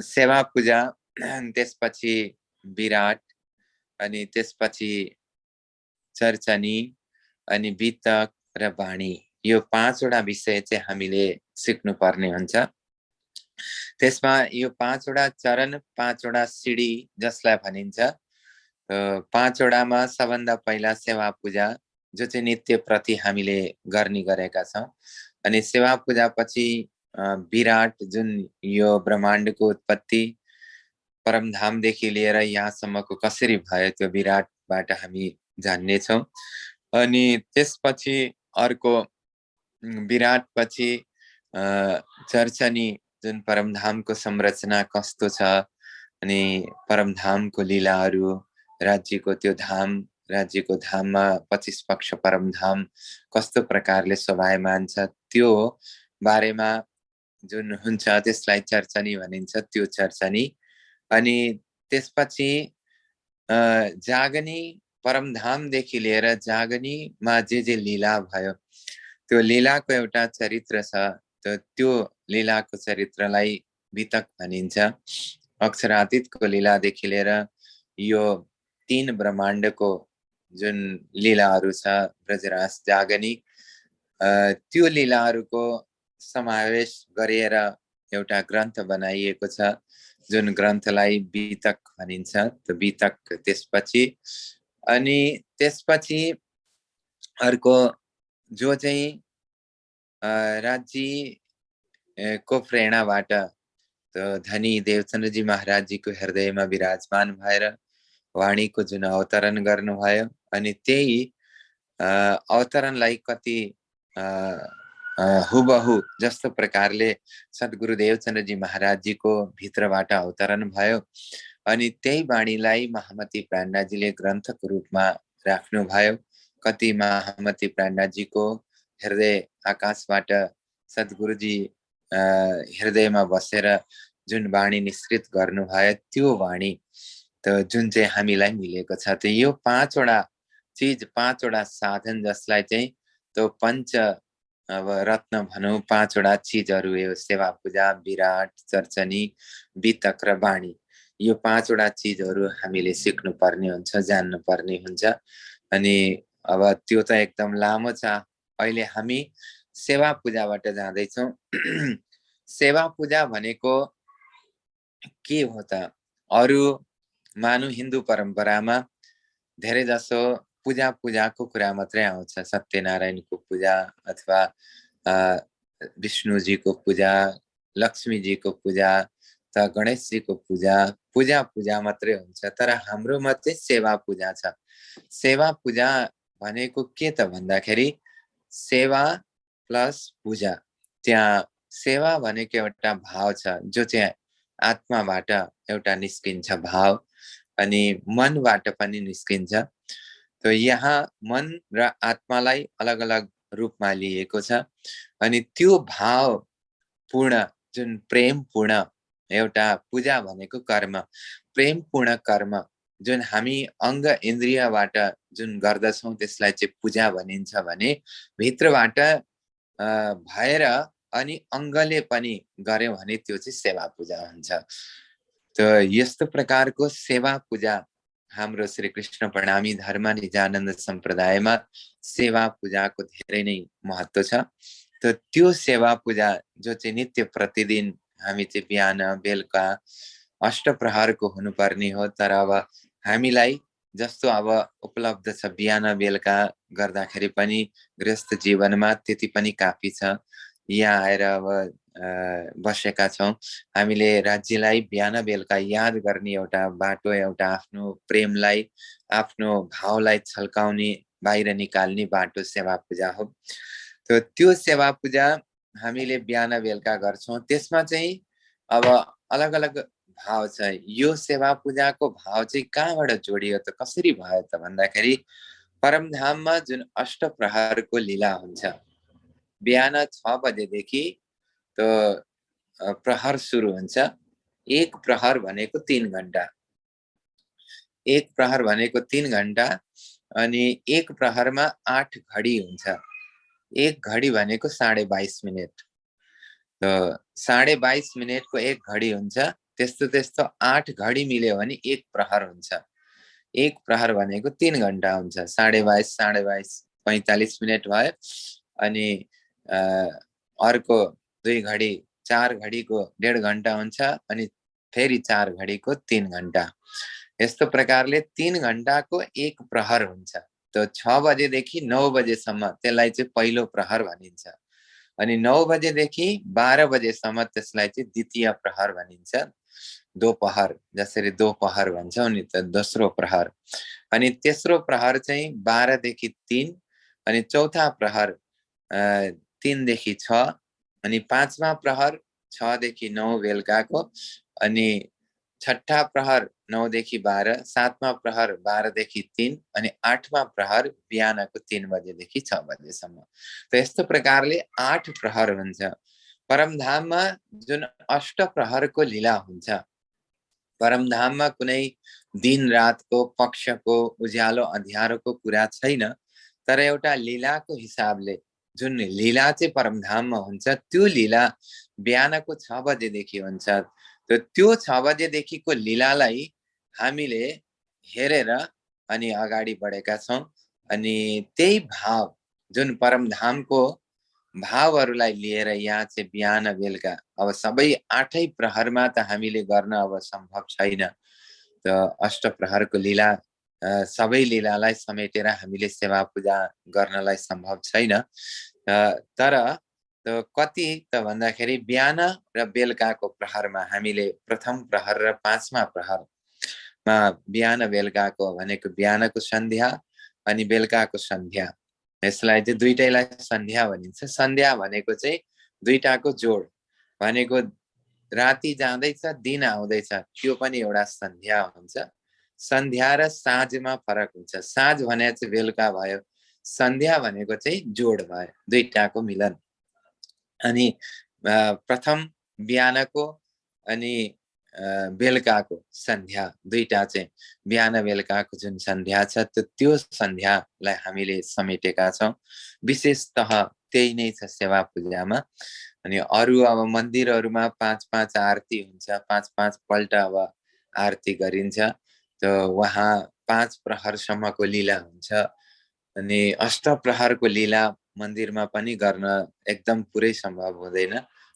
सेवा पूजा, त्यसपछि विराट, अनि त्यसपछि चर्चनी, अनि वितक र वाणी, यो 5 वटा विषय चाहिँ हामीले सिक्नु पर्ने हुन्छ। त्यसमा यो 5 वटा चरण, 5 वटा सिडी जसलाई भनिन्छ। 5 वटामा सबभन्दा पहिला सेवा पूजा, जो चाहिँ नित्य प्रति हामीले गर्ने गरेका छौं। अनि सेवा पूजा पछि विराट, जुन यो ब्रह्माण्डको उत्पत्ति परमधामदेखि लिएर यहाँसम्मको कसरी भयो त्यो विराटबाट हामी जान्नेछौँ। अनि त्यसपछि अर्को विराट पछि चर्चनी, जुन परमधामको संरचना कस्तो छ, अनि परमधामको लीलाहरू, राज्यको त्यो धाम, राज्यको धाममा 25 पक्ष परमधाम कस्तो प्रकारले शोभायमान छ, त्यो बारेमा जुन हुन्छ त्यसलाई चर्चनी भनिन्छ, त्यो चर्चनी। अनि त्यसपछि जागनी, परमधामदेखि लिएर जागनीमा जे लीला भयो, त्यो लीलाको एउटा चरित्र छ, त्यो लीलाको चरित्रलाई वितक भनिन्छ। अक्षरातीतको लीलादेखि लिएर यो 3 ब्रह्माण्डको जुन लीलाहरू छ, ब्रजराज जागनी, त्यो लीलाहरूको समावेश गरेर एउटा ग्रन्थ बनाइएको छ, जुन ग्रन्थलाई वितक भनिन्छ। त्यो वितक त्यसपछि, अनि त्यसपछि अर्को जो चाहिँ राज्यको प्रेरणाबाट धनी देवचन्द्रजी महाराजजीको हृदयमा विराजमान भएर वाणीको जुन अवतरण गर्नुभयो, अनि त्यही अवतरणलाई कति हुबहु जस्तो प्रकारले सद्गुरु देवचन्द्रजी महाराजजीको भित्रबाट अवतरण भयो। अनि त्यही वाणीलाई महामती प्राणनाथजीले ग्रन्थको रूपमा राख्नुभयो। कति महामती प्राणनाथजीको हृदय आकाशबाट सद्गुरुजी हृदयमा बसेर जुन वाणी निश्रित गर्नुभयो, त्यो वाणी त जुन चाहिँ हामीलाई मिलेको छ। त यो 5 वटा चीज, 5 वटा साधन, जसलाई चाहिँ त्यो पंच अब रत्न भनौं, 5 वटा चीजहरू, यो सेवा पूजा, विराट, चर्चनी, वितक र वाणी, यो 5 वटा चीजहरू हामीले सिक्नु पर्ने हुन्छ, जान्नु पर्ने हुन्छ। अनि अब त्यो त एकदम लामो छ। अहिले हामी सेवा पूजाबाट जाँदैछौँ। सेवा पूजा भनेको के हो त? अरु मानव हिन्दू परम्परामा धेरै जसो पूजाको कुरा मात्रै आउँछ। सत्यनारायणको पूजा अथवा विष्णुजीको पूजा, लक्ष्मीजीको पूजा, त गणेशजीको पूजा मात्रै हुन्छ। तर हाम्रोमा चाहिँ सेवा पूजा छ। सेवा पूजा भनेको के त भन्दाखेरि सेवा प्लस पूजा। त्यहाँ सेवा भनेको एउटा भाव छ, जो चाहिँ आत्माबाट एउटा निस्किन्छ भाव, अनि मनबाट पनि निस्किन्छ। तो यहाँ मन र आत्मालाई अलग अलग रूपमा लिएको छ। अनि त्यो भाव पूर्ण, जुन प्रेम पूर्ण एउटा पूजा भनेको कर्म, प्रेम पूर्ण कर्म, जुन हामी अंग इन्द्रियबाट जुन गर्दछौं त्यसलाई चाहिँ पूजा भनिन्छ भने, भित्रबाट भएर अनि अंगले पनि गर्यो भने त्यो चाहिँ सेवा पूजा हुन्छ। तो यस्तो प्रकारको सेवा पूजा हाम्रो श्री कृष्ण प्रणामी धर्म निजानन्द सम्प्रदायमा सेवा पूजाको धेरै नै महत्व छ। तो त्यो सेवा पूजा जो चाहिँ नित्य प्रतिदिन हामी चाहिँ बिहान बेलुका अष्टप्रहरको हुनुपर्ने हो। तर अब हामीलाई जस्तो अब उपलब्ध छ बिहान बेलुका गर्दाखेरि पनि गृहस्थ जीवनमा त्यति पनि काफी छ। यहाँ आएर अब बसेका छौं। हामीले राज्यलाई बिहान बेलुका याद गर्ने एउटा बाटो, एउटा आफ्नो प्रेमलाई, आफ्नो भावलाई छल्काउने, बाहिर निकाल्ने बाटो सेवा पूजा हो। तो त्यो सेवा पूजा हामीले बिहान बेलुका गर्छौं। त्यसमा चाहिँ अब अलग अलग भाव छ। यो सेवा पूजाको भाव चाहिँ कहाँबाट जोडियो त, कसरी भयो त भन्दाखेरि परमधाममा जुन अष्टप्रहरको लीला हुन्छ, बिहान 6 बजेदेखि तो प्रहर सुरु हुन्छ। एक प्रहर भनेको 3 घण्टा, एक प्रहर भनेको 3 घण्टा, अनि एक प्रहरमा 8 घडी हुन्छ। एक घडी भनेको 22.5 मिनट। तो 22.5 मिनटको एक घडी हुन्छ। त्यस्तो त्यस्तो 8 घडी मिल्यो भने 1 प्रहर हुन्छ। 1 प्रहर भनेको 3 घण्टा हुन्छ। 22:30 22:30 45 मिनट भयो। अनि अर्को 2 घडी 4 घडीको 1.5 घण्टा हुन्छ। अनि फेरि 4 घडीको 3 घण्टा। यस्तो प्रकारले 3 घण्टाको 1 प्रहर हुन्छ। त 6 बजेदेखि 9 बजेसम्म त्यसलाई चाहिँ पहिलो प्रहर भनिन्छ। अनि 9 बजेदेखि 12 बजेसम्म त्यसलाई चाहिँ द्वितीय प्रहर भनिन्छ। दोपहर, जसरी दोपहर भन्छौं नि, त दोस्रो प्रहर। अनि तेस्रो प्रहर चाहिँ 12 देखि 3। अनि चौथा प्रहर 3 देखि 6। अनि पाँचवा प्रहर 6 देखि 9 बेलुकाको। अनि छठा प्रहर 9 देखि 12। सातवां प्रहर 12 देखि 3। अनि आठवां प्रहर बिहानको 3 बजेदेखि 6 बजेसम्म। त यस्तो प्रकारले 8 प्रहर हुन्छ। परमधाममा जुन अष्ट प्रहरको लीला हुन्छ, परमधाममा कुनै दिन रातको पक्षको उज्यालो अँध्यारोको कुरा छैन। तर एउटा लीलाको हिसाबले जुन लीला चाहिँ परमधाममा हुन्छ, त्यो लीला बिहानको 6 बजेदेखि हुन्छ। त त्यो 6 बजेदेखिको लीलालाई हामीले हेरेर अनि अगाडि बढेका छौं। अनि त्यही भाव, जुन परमधामको भावहरूलाई लिएर यहाँ चाहिँ बिहान बेलुका अब सबै 8 प्रहरमा त हामीले गर्न अब सम्भव छैन। त अष्ट प्रहरको लीला सबै लीलालाई समेटेर हामीले सेवा पूजा गर्नलाई सम्भव छैन। तर कति त भन्दाखेरि बिहान र बेलुकाको प्रहरमा हामीले प्रथम प्रहर र पाँचमा प्रहरमा बिहान बेलुकाको भनेको बिहानको सन्ध्या अनि बेलुकाको सन्ध्या, यसलाई चाहिँ दुईटैलाई सन्ध्या भनिन्छ। सन्ध्या भनेको चाहिँ दुईटाको जोड भनेको राति जाँदैछ दिन आउँदैछ, त्यो पनि एउटा सन्ध्या हुन्छ। सन्ध्या र साँझमा फरक हुन्छ। साँझ भने चाहिँ बेलुका भयो, सन्ध्या भनेको चाहिँ जोड भयो, दुईटाको मिलन। अनि प्रथम बिहानको अनि बेलुकाको सन्ध्या, दुईटा चाहिँ बिहान बेलुकाको जुन सन्ध्या छ त्यो सन्ध्यालाई हामीले समेटेका छौं। विशेषतः त्यही नै छ सेवा पूजामा। अनि अरु अब मन्दिरहरुमा 5-5 आरती हुन्छ, 5-5 पल्ट अब आरती गरिन्छ। त वहाँ 5 प्रहरसम्मको लीला हुन्छ। अनि अष्ट प्रहरको लीला मन्दिरमा पनि गर्न एकदम पुरै सम्भव हुँदैन।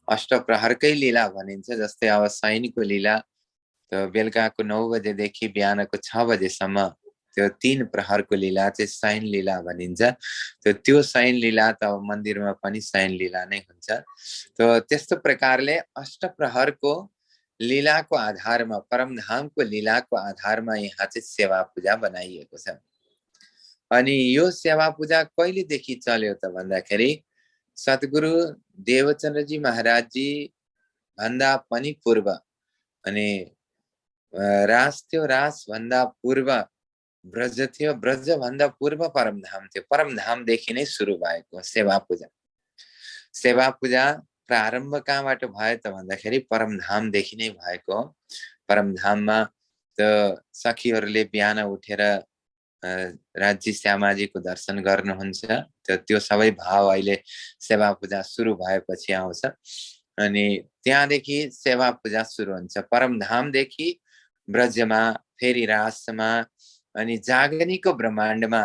अष्ट प्रहरकै लीला भनिन्छ। जस्तै अब शयनको लीला त बेलुकाको 9 बजेदेखि बिहानको 6 बजेसम्म त्यो 3 प्रहरको लीला चाहिँ शयन लीला भनिन्छ। त्यो शयन लीला त मन्दिरमा पनि शयन लीला नै हुन्छ। त त्यस्तो प्रकारले अष्ट प्रहरको लीलाको आधारमा, परमधामको लीलाको आधारमा यहाँ चाहिँ सेवा पूजा बनाइएको छ। अनि यो सेवा पूजा कहिलेदेखि चल्यो त भन्दाखेरि सद्गुरु देवचन्द्रजी महाराजजी भन्दा पनि पूर्व, अनि रास थियो, रास भन्दा पूर्व ब्रज थियो, ब्रज भन्दा पूर्व परमधाम थियो। परमधामदेखि नै सुरु भएको सेवा पूजा। सेवा पूजा प्रारम्भ कहाँबाट भयो त भन्दाखेरि परमधामदेखि नै भएको। परमधाममा त सखीहरूले बिहान उठेर राज्य श्यामाजीको दर्शन गर्नुहुन्छ। त्यो सबै भाव अहिले सेवा पूजा सुरु भएपछि आउँछ। अनि त्यहाँदेखि सेवा पूजा सुरु हुन्छ। परमधामदेखि ब्रजमा, फेरि रासमा, अनि जागनीको ब्रह्माण्डमा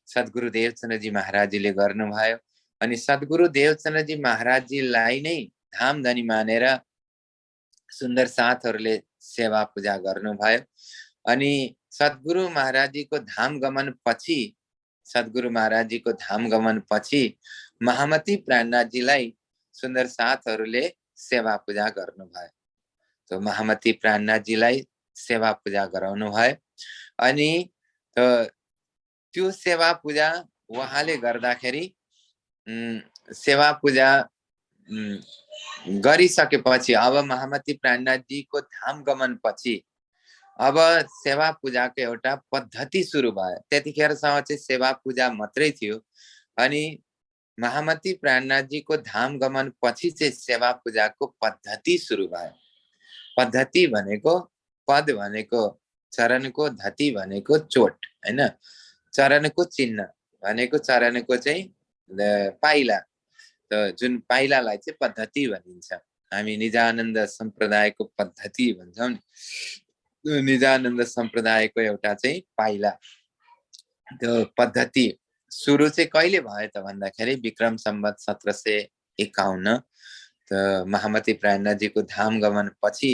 सद्गुरु देवचन्द्रजी महाराजजीले गर्नुभयो। अनि सद्गुरु देवचन्द्रजी महाराजजीलाई नै धामधनी मानेर सुन्दर साथहरूले सेवा पूजा गर्नुभयो। अनि सद्गुरु महाराजजीको धाम गमन पछि, सद्गुरु महाराजजीको धाम गमन पछि महामती प्राणनाथजीलाई सुन्दर साथहरूले सेवा पूजा गर्नुभयो। तो महामती प्राणनाथजीलाई सेवा पूजा गराउनु भयो। अनि त्यो सेवा पूजा उहाँले गर्दाखेरि सेवा पूजा गरिसकेपछि अब महामती प्राणनाथजीको धाम गमन पछि अब सेवा पूजाको एउटा पद्धति सुरु भयो। त्यतिखेरसम्म चाहिँ सेवा पूजा मात्रै थियो। अनि महामती प्राणनाथजीको धाम गमन पछि चाहिँ सेवा पूजाको पद्धति सुरु भयो। पद्धति भनेको, पद भनेको चरणको, धति भनेको चोट हैन, चरणको चिन्ह भनेको चरणको चाहिँ पाइला, त जुन पाइलालाई चाहिँ पद्धति भनिन्छ। हामी निजानन्द सम्प्रदायको पद्धति भन्छौं नि, निजानन्द सम्प्रदायको एउटा चाहिँ पाइला। त्यो पद्धति सुरु चाहिँ कहिले भयो त भन्दाखेरि विक्रम सम्वत 1751 त महामती प्राणनाथजीको धाम गमन पछि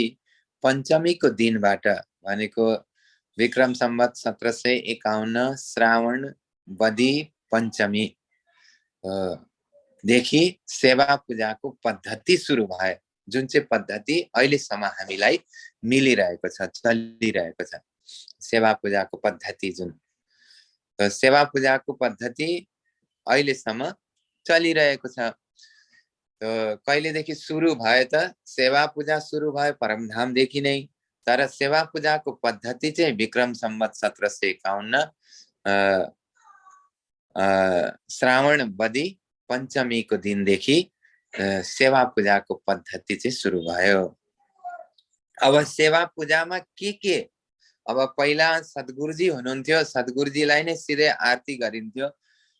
पञ्चमीको दिनबाट भनेको विक्रम सम्वत 1751 श्रावण बदी पञ्चमी देखि सेवा पूजाको पद्धति सुरु भयो, जुन चाहिँ पद्धति अहिलेसम्म हामीलाई मिलिरहेको छ, चलिरहेको छ। सेवा पूजाको पद्धति जुन सेवा पूजाको पद्धति अहिलेसम्म चलिरहेको छ। कहिलेदेखि सुरु भयो त? सेवा पूजा सुरु भयो परमधामदेखि नै, तर सेवा पूजाको पद्धति चाहिँ विक्रम सम्वत 1751 श्रावण बदी पञ्चमीको दिनदेखि सेवा पूजाको पद्धति चाहिँ सुरु भयो। अब सेवा पूजामा के अब पहिला सद्गुरुजी हुनुहुन्थ्यो, सद्गुरुजीलाई नै सिधै आरती गरिन्थ्यो,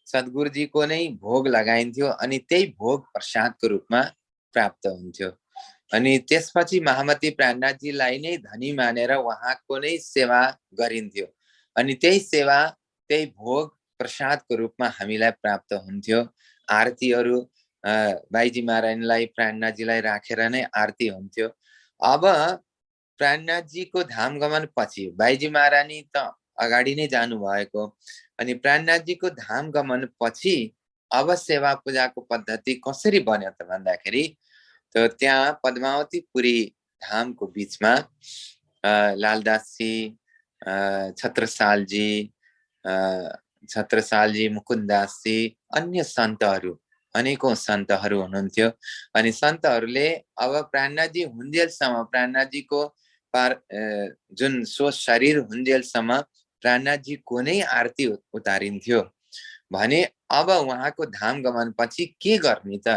सद्गुरुजीको नै भोग लगाइन्थ्यो अनि त्यही भोग प्रसादको रूपमा प्राप्त हुन्थ्यो। अनि त्यसपछि महामती प्राणनाथजीलाई नै धनी मानेर उहाँको नै सेवा गरिन्थ्यो अनि त्यही सेवा त्यही भोग प्रसादको रूपमा हामीलाई प्राप्त हुन्थ्यो। आरतीहरू बाईजी महारानीलाई प्राणनाथजीलाई राखेर नै आरती हुन्थ्यो। अब प्राणनाथजीको धाम गमन पछि बाईजी महारानी त अगाडि नै जानु भएको अनि प्राणनाथजीको धाम गमन पछि अब सेवा पूजाको पद्धति कसरी बन्यो त भन्दाखेरि त त्यहाँ पद्मावतीपुरी धामको बीचमा लालदासजी, छत्रसालजी, मुकुन्दासजी, अन्य सन्तहरू, अनेकौं सन्तहरू हुनुहुन्थ्यो। अनि सन्तहरूले अब प्राणनाथजी हुन्जेलसम्म प्राणनाथजीको जुन सो शरीर हुन्जेलसम्म प्राणनाथजीको नै आरती उतारिन्थ्यो भने अब उहाँको धाम गमन पछि के गर्ने त?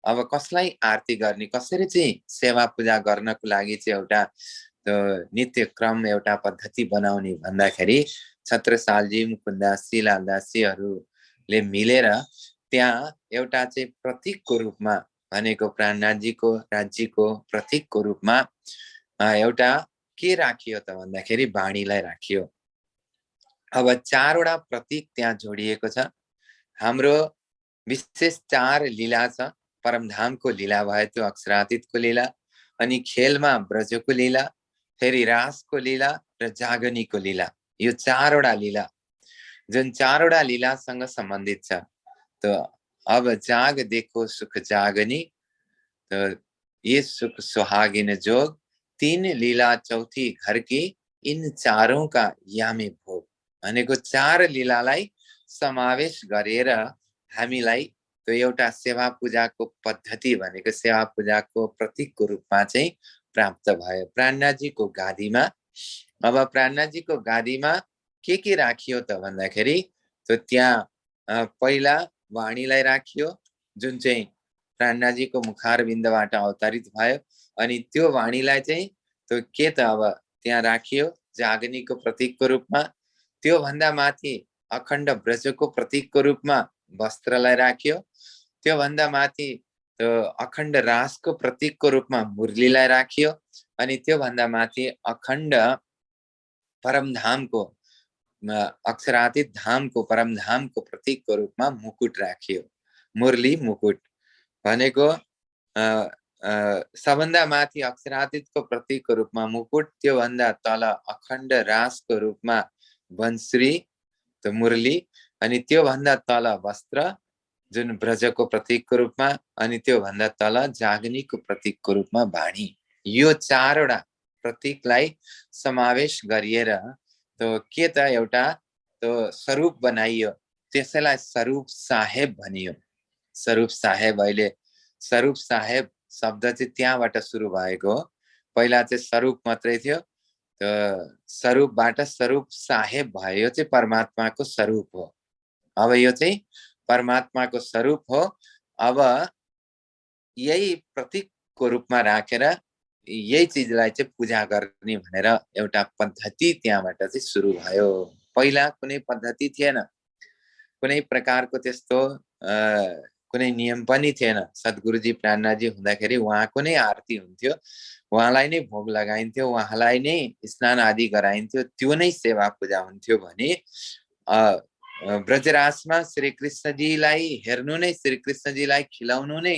अब कसलाई आरती गर्ने, कसरी चाहिँ सेवा पूजा गर्नको लागि चाहिँ एउटा नित्य क्रम एउटा पद्धति बनाउने भन्दाखेरि छत्रसालजी, मुकुन्दासजी, लालदासजीहरूले मिलेर त्यहाँ एउटा चाहिँ प्रतीकको रूपमा भनेको प्राणनाथजीको राज्यको प्रतीकको रूपमा एउटा के राखियो त भन्दाखेरि वाणीलाई राखियो। अब 4 वटा प्रतीक त्यहाँ जोडिएको छ। हाम्रो विशेष 4 लीला छ। परमधामको लीला भयो त्यो अक्षरातीतको लीला, अनि खेलमा ब्रजको लीला, फेरि रासको लीला र जागनीको लीला। यो 4 वटा लीला जुन 4 वटा लीलासँग सम्बन्धित छ। तो अब जाग देखो सुख जागनी, तो ये सुख सुहागिन जोग, 3 लीला चौथी घर की, इन चारों का यामे भोग भनेको 4 लीलालाई समावेश गरेर हामीलाई त्यो एउटा सेवा पूजाको पद्धति भनेको सेवा पूजाको प्रतीकको रूपमा चाहिँ प्राप्त भयो प्राणनाथजीको गादीमा। अब प्राणनाथजीको गादीमा के राखियो त भन्दाखेरि त्यो त्यहाँ पहिला वाणीलाई राखियो जुन चाहिँ प्राणनाथजीको मुखारविन्दबाट अवतरित भयो, अनि त्यो वाणीलाई चाहिँ त्यो के त अब त्यहाँ राखियो जागनीको प्रतीकको रूपमा। त्यो भन्दा माथि अखण्ड ब्रजको प्रतीकको रूपमा वस्त्रलाई राखियो। त्यो भन्दा माथि त्यो अखण्ड रासको प्रतीकको रूपमा मुरलीलाई राखियो। अनि त्यो भन्दा माथि अखण्ड परमधामको अक्षरातीत धामको परमधामको प्रतीकको रूपमा मुकुट राखियो। मुरली मुकुट भनेको सबभन्दा माथि अक्षरातीतको प्रतीकको रूपमा मुकुट, त्यो भन्दा तल अखण्ड रासको रूपमा वंश्री त मुरली, अनि त्यो भन्दा तल वस्त्र जुन ब्रजको प्रतीकको रूपमा, अनि त्यो भन्दा तल जागनीको प्रतीकको रूपमा वाणी। यो 4 वटा प्रतीकलाई समावेश गरिएर तो के त एउटा तो स्वरूप बनाइयो, त्यसैलाई स्वरूप साहेब भनियो। स्वरूप साहेब, अहिले स्वरूप साहेब शब्द चाहिँ त्यहाँबाट सुरु भएको हो। पहिला चाहिँ स्वरूप मात्रै थियो, त्यो स्वरूपबाट स्वरूप साहेब भयो। यो चाहिँ परमात्माको स्वरूप हो। अब यो चाहिँ परमात्माको स्वरूप हो। अब यही प्रतीकको रूपमा राखेर यही चीजलाई चाहिँ पूजा गर्ने भनेर एउटा पद्धति त्यहाँबाट चाहिँ सुरु भयो। पहिला कुनै पद्धति थिएन, कुनै प्रकारको त्यस्तो कुनै नियम पनि थिएन। सद्गुरुजी प्राणनाथजी हुँदाखेरि उहाँको नै आरती हुन्थ्यो, उहाँलाई नै भोग लगाइन्थ्यो, उहाँलाई नै स्नान आदि गराइन्थ्यो, त्यो नै सेवा पूजा हुन्थ्यो भने ब्रजराजमा श्री कृष्णजीलाई हेर्नु नै, श्री कृष्णजीलाई खिलाउनु नै,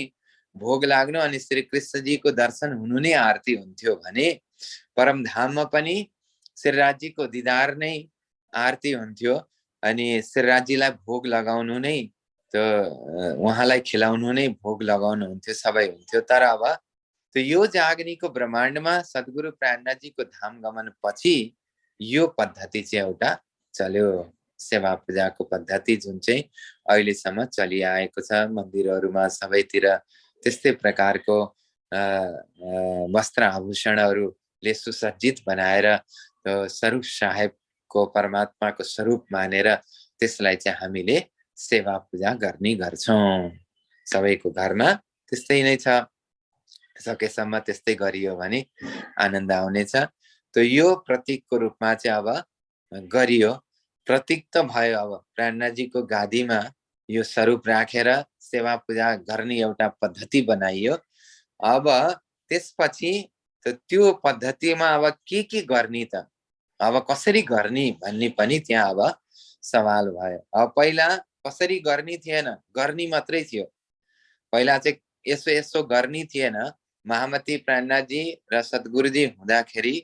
भोग लाग्नु अनि श्री कृष्णजीको दर्शन हुनु नै आरती हुन्थ्यो भने परमधाममा पनि श्रीराजजीको दिदार नै आरती हुन्थ्यो अनि श्रीराजजीलाई भोग लगाउनु नै, त्यो उहाँलाई खिलाउनु नै भोग लगाउनु हुन्थ्यो, सबै हुन्थ्यो। तर अब त्यो यो जागनीको ब्रह्माण्डमा सद्गुरु प्राणनाथजीको धाम गमन पछि यो पद्धति चाहिँ एउटा चल्यो, सेवा पूजाको पद्धति, जुन चाहिँ अहिलेसम्म चलिआएको छ। मन्दिरहरूमा सबैतिर त्यस्तै प्रकारको वस्त्र आभूषणहरूले सुसज्जित बनाएर स्वरूप साहेबको परमात्माको स्वरूप मानेर त्यसलाई चाहिँ हामीले सेवा पूजा गर्ने गर्छौं। सबैको घरमा त्यस्तै नै छ, सकेसम्म त्यस्तै गरियो भने आनन्द आउनेछ। त यो प्रतीकको रूपमा चाहिँ अब गरियो, प्रतीक त भयो। अब प्राणनाथजीको गादीमा यो स्वरूप राखेर सेवा पूजा गर्ने एउटा पद्धति बनाइयो। अब त्यसपछि त्यो पद्धतिमा अब के गर्ने त, अब कसरी गर्ने भन्ने पनि त्यहाँ अब सवाल भयो। अब पहिला कसरी गर्ने थिएन, गर्ने मात्रै थियो। पहिला चाहिँ यसो यसो गर्ने थिएन। महामती प्राणनाथजी र सद्गुरुजी हुँदाखेरि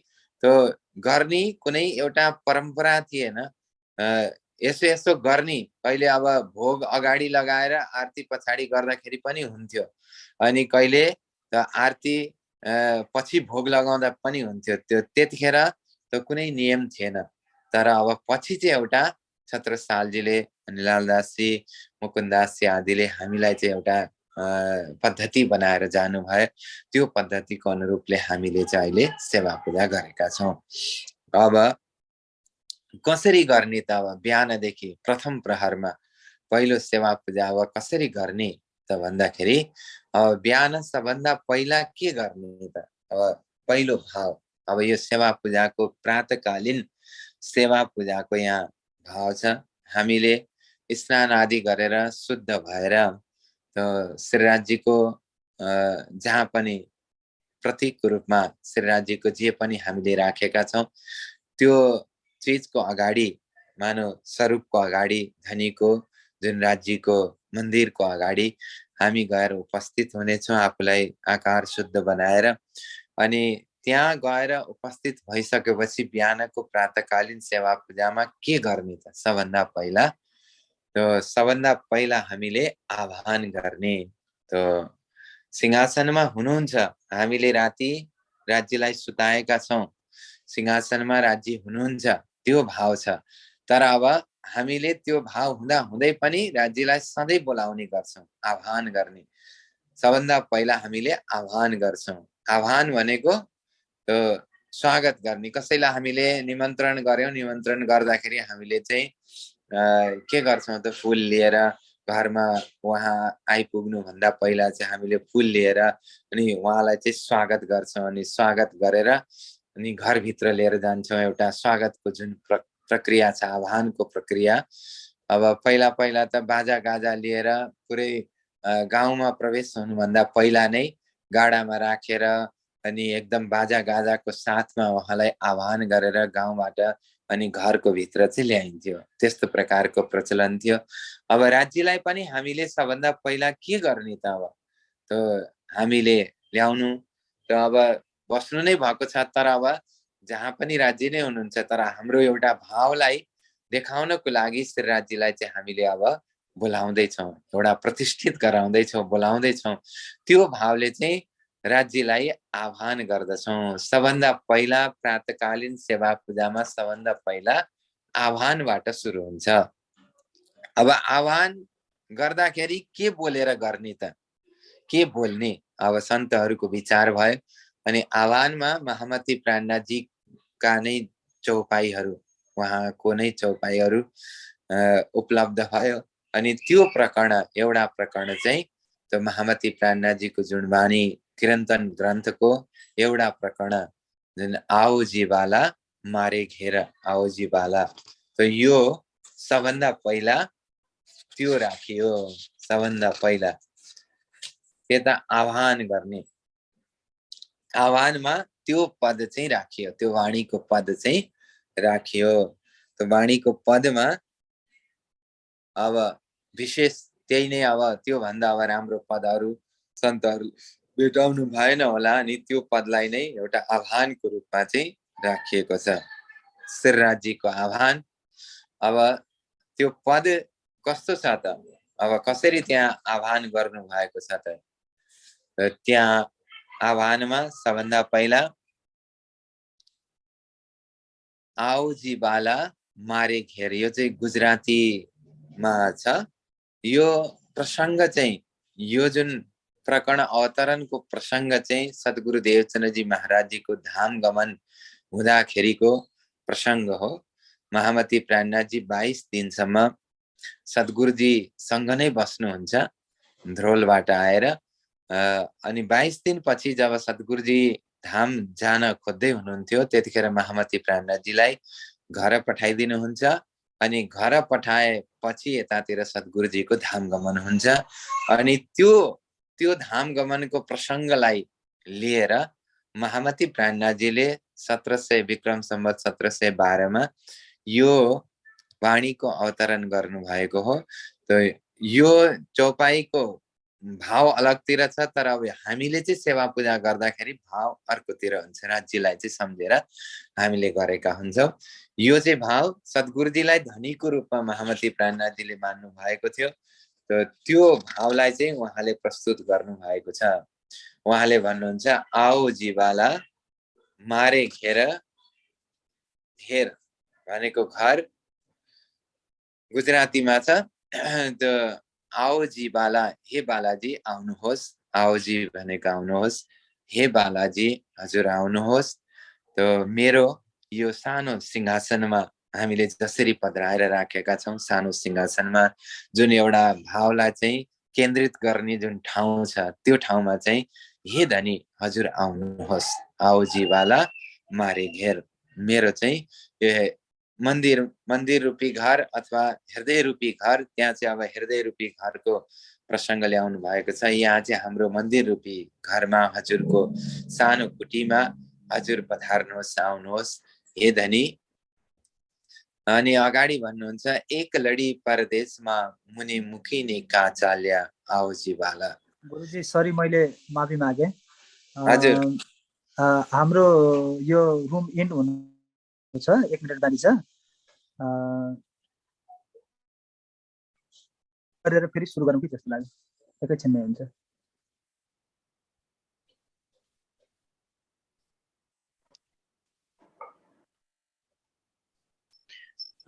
त्यो गर्ने कुनै एउटा परम्परा थिएन। यसो यसो गर्ने, कहिले अब भोग अगाडि लगाएर आरती पछाडि गर्दाखेरि पनि हुन्थ्यो, अनि कहिले आरती पछि भोग लगाउँदा पनि हुन्थ्यो। त्यो त्यतिखेर त कुनै नियम थिएन। तर अब पछि चाहिँ एउटा छत्रसालजीले अनि लालदासजी, मुकुन्ददासजी आदिले हामीलाई चाहिँ एउटा पद्धति बनाएर जानुभयो। त्यो पद्धतिको अनुरूपले हामीले चाहिँ अहिले सेवा पूजा गरेका छौं। अब कसरी गर्ने त, अब बिहानदेखि प्रथम प्रहरमा पहिलो सेवा पूजा अब कसरी गर्ने त भन्दाखेरि अब बिहान सबभन्दा पहिला के गर्ने त, अब पहिलो भाव। अब यो सेवा पूजाको प्रातःकालीन सेवा पूजाको यहाँ भाव छ। हामीले स्नान आदि गरेर शुद्ध भएर श्रीराजजीको जहाँ पनि प्रतीकको रूपमा श्रीराजजीको जे पनि हामीले राखेका छौं त्यो चीजको अगाडि, मानव स्वरूपको अगाडि, धनीको जुन राज्यको मन्दिरको अगाडि हामी गएर उपस्थित हुनेछौं, आफूलाई आकार शुद्ध बनाएर। अनि त्यहाँ गएर उपस्थित भइसकेपछि बिहानको प्रातःकालीन सेवा पूजामा के गर्ने त, सबभन्दा पहिला सबभन्दा पहिला हामीले आह्वान गर्ने। सिंहासनमा हुनुहुन्छ, हामीले राति राज्यलाई सुताएका छौं, सिंहासनमा राज्य हुनुहुन्छ, त्यो भाव छ। तर अब हामीले त्यो भाव हुँदा हुँदै पनि राज्यलाई सधैँ बोलाउने गर्छौं, आह्वान गर्ने। सबभन्दा पहिला हामीले आह्वान गर्छौं। आह्वान भनेको स्वागत गर्ने। कसैलाई हामीले निमन्त्रण गर्यौं, निमन्त्रण गर्दाखेरि हामीले चाहिँ के गर्छौं त, फूल लिएर घरमा उहाँ आइपुग्नु भन्दा पहिला चाहिँ हामीले फूल लिएर अनि उहाँलाई चाहिँ स्वागत गर्छौं। अनि स्वागत गरेर अनि घरभित्र लिएर जान्छौं। एउटा स्वागतको जुन प्रक्रिया छ, आह्वानको प्रक्रिया। अब पहिला पहिला त बाजा गाजा लिएर पुरै गाउँमा प्रवेश हुनुभन्दा पहिला नै गाडामा राखेर अनि एकदम बाजा गाजाको साथमा उहाँलाई आह्वान गरेर गाउँबाट अनि घरको भित्र चाहिँ ल्याइन्थ्यो। त्यस्तो प्रकारको प्रचलन थियो। अब राज्यलाई पनि हामीले सबभन्दा पहिला के गर्ने त, अब हामीले ल्याउनु त अब बस्नु नै भएको छ। तर अब जहाँ पनि राज्य नै हुनुहुन्छ, तर हाम्रो एउटा भावलाई देखाउनको लागि श्री राज्यलाई चाहिँ हामीले अब बोलाउँदैछौँ, एउटा प्रतिष्ठित गराउँदैछौँ, बोलाउँदैछौँ। त्यो भावले चाहिँ राज्यलाई आह्वान गर्दछौं। सबभन्दा पहिला प्रातःकालीन सेवा पूजामा सबभन्दा पहिला आह्वानबाट सुरु हुन्छ। अब आह्वान गर्दाखेरि के बोलेर गर्ने त, के बोल्ने, अब सन्तहरूको विचार भयो। अनि आह्वानमा महामती प्राणनाथजीका नै चौपाईहरू, उहाँको नै चौपाईहरू उपलब्ध भयो। अनि त्यो प्रकरण, एउटा प्रकरण चाहिँ त्यो महामती प्राणनाथजीको जुन वाणी कीर्तन ग्रन्थको एउटा प्रकरण जुन आओजी बाला मारे घेर, आओजी बाला, त यो सबभन्दा पहिला त्यो राखियो। सबभन्दा पहिला त्यता आह्वान गर्ने, आह्वानमा त्यो पद चाहिँ राखियो, त्यो वाणीको पद चाहिँ राखियो। त्यो वाणीको पदमा अब विशेष त्यही नै, अब त्यो भन्दा अब राम्रो पदहरू सन्तहरू भेटाउनु भएन होला, अनि त्यो पदलाई नै एउटा आह्वानको रूपमा चाहिँ राखिएको छ, श्रीराजीको आह्वान। अब त्यो पद कस्तो छ त, अब कसरी त्यहाँ आह्वान गर्नु भएको छ त, त्यहाँ आह्वानमा सबभन्दा पहिला आओ जी बाला मारे घेर, यो चाहिँ गुजरातीमा छ। यो प्रसङ्ग चाहिँ, यो जुन प्रकरण अवतरणको प्रसङ्ग चाहिँ सद्गुरु देवचन्द्रजी महाराजजीको धाम गमन हुँदाखेरिको प्रसङ्ग हो। महामती प्राणनाथजी 22 दिनसम्म सद्गुरुजीसँग नै बस्नुहुन्छ ध्रोलबाट आएर। अनि 22 दिनपछि जब सद्गुरुजी धाम जान खोज्दै हुनुहुन्थ्यो, त्यतिखेर महामती प्राणनाथजीलाई घर पठाइदिनुहुन्छ। अनि घर पठाएपछि यतातिर सद्गुरुजीको धाम गमन हुन्छ। अनि त्यो धाम गमनको प्रसङ्गलाई लिएर महामती प्राणनाथजीले 1700 विक्रम सम्वत 1712 मा यो वाणीको अवतरण गर्नु भएको हो। त यो चौपाईको भाव अलगतिर छ, तर अब हामीले चाहिँ सेवा पूजा गर्दाखेरि भाव अर्कोतिर हुन्छ, राज्यलाई चाहिँ सम्झेर हामीले गरेका हुन्छौँ। यो चाहिँ भाव सद्गुरुजीलाई धनीको रूपमा महामती प्राणनाथजीले मान्नु भएको थियो। त्यो भावलाई चाहिँ उहाँले प्रस्तुत गर्नु भएको छ। उहाँले भन्नुहुन्छ आओ जीवाला मारे घेर, घेर भनेको घर गुजरातीमा छ। त आओ जी बाला, हे बालाजी आउनुहोस्, आओ जी भनेको आउनुहोस्, हे बालाजी हजुर आउनुहोस्। त मेरो यो सानो सिंहासनमा हामीले जसरी पधराएर राखेका छौँ, सानो सिंहासनमा जुन एउटा भावलाई चाहिँ केन्द्रित गर्ने जुन ठाउँ छ, त्यो ठाउँमा चाहिँ हे धनी हजुर आउनुहोस्, आओ जी बाला मारे घेर, मेरो चाहिँ मन्दिर रूपी घर अथवा हृदय रूपी घर, त्यहाँ चाहिँ अब हृदय रूपी घरको प्रसङ्ग ल्याउनु भएको छ। यहाँ चाहिँ हाम्रो मन्दिर रूपी घरमा हजुरको सानो कुटीमा हजुर पधार्नुहोस्, आउनुहोस् हे धनी। अनि अगाडि भन्नुहुन्छ एक लडी परदेशमा मुनि मुखी ने का चाल्या, आओ जी बाला। गुरुजी सरी, मैले माफी मागे। हजुर हाम्रो यो रुम इन्ड हुनु छ, 1 मिनट बाँकी छ। गरेर फेरि सुरु गरौँ कि जस्तो लाग्यो, एकैछिनमै हुन्छ।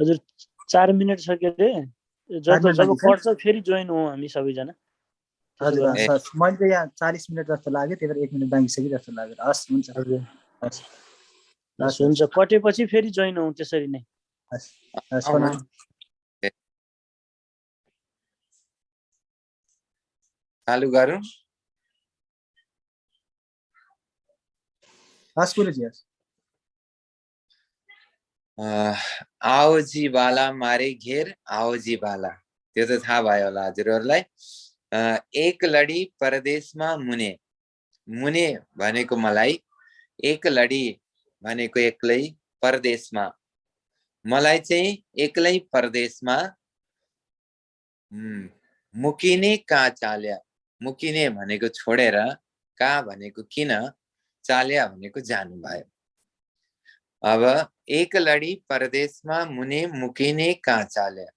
हजुर 4 मिनट छ के रे, जब पर्छ फेरि जोइन हौँ हामी सबैजना। हजुर मैले त यहाँ 40 मिनट जस्तो लाग्यो, त्यही भएर 1 मिनट बाँकी छ कि जस्तो लाग्यो। हस् हुन्छ, हस् हुन्छ, कटेपछि फेरि जोइन हौँ त्यसरी नै। चालु गरौँ। हस् गुरुजी, हस्। आओ जी बाला मारे घेर, आओ जी बाला, त्यो त थाहा भयो होला हजुरहरूलाई। एक लडी परदेशमा मुने, मुने भनेको मलाई, एक लडी भनेको एक्लै, परदेशमा मलाई चाहिँ एक्लै परदेशमा, मुकिने कहाँ चाल्या, मुकिने भनेको छोडेर, कहाँ भनेको किन, चाल्या भनेको जानुभयो। अब एक लडी परदेशमा मुने मुकिने कहाँ चाल्या,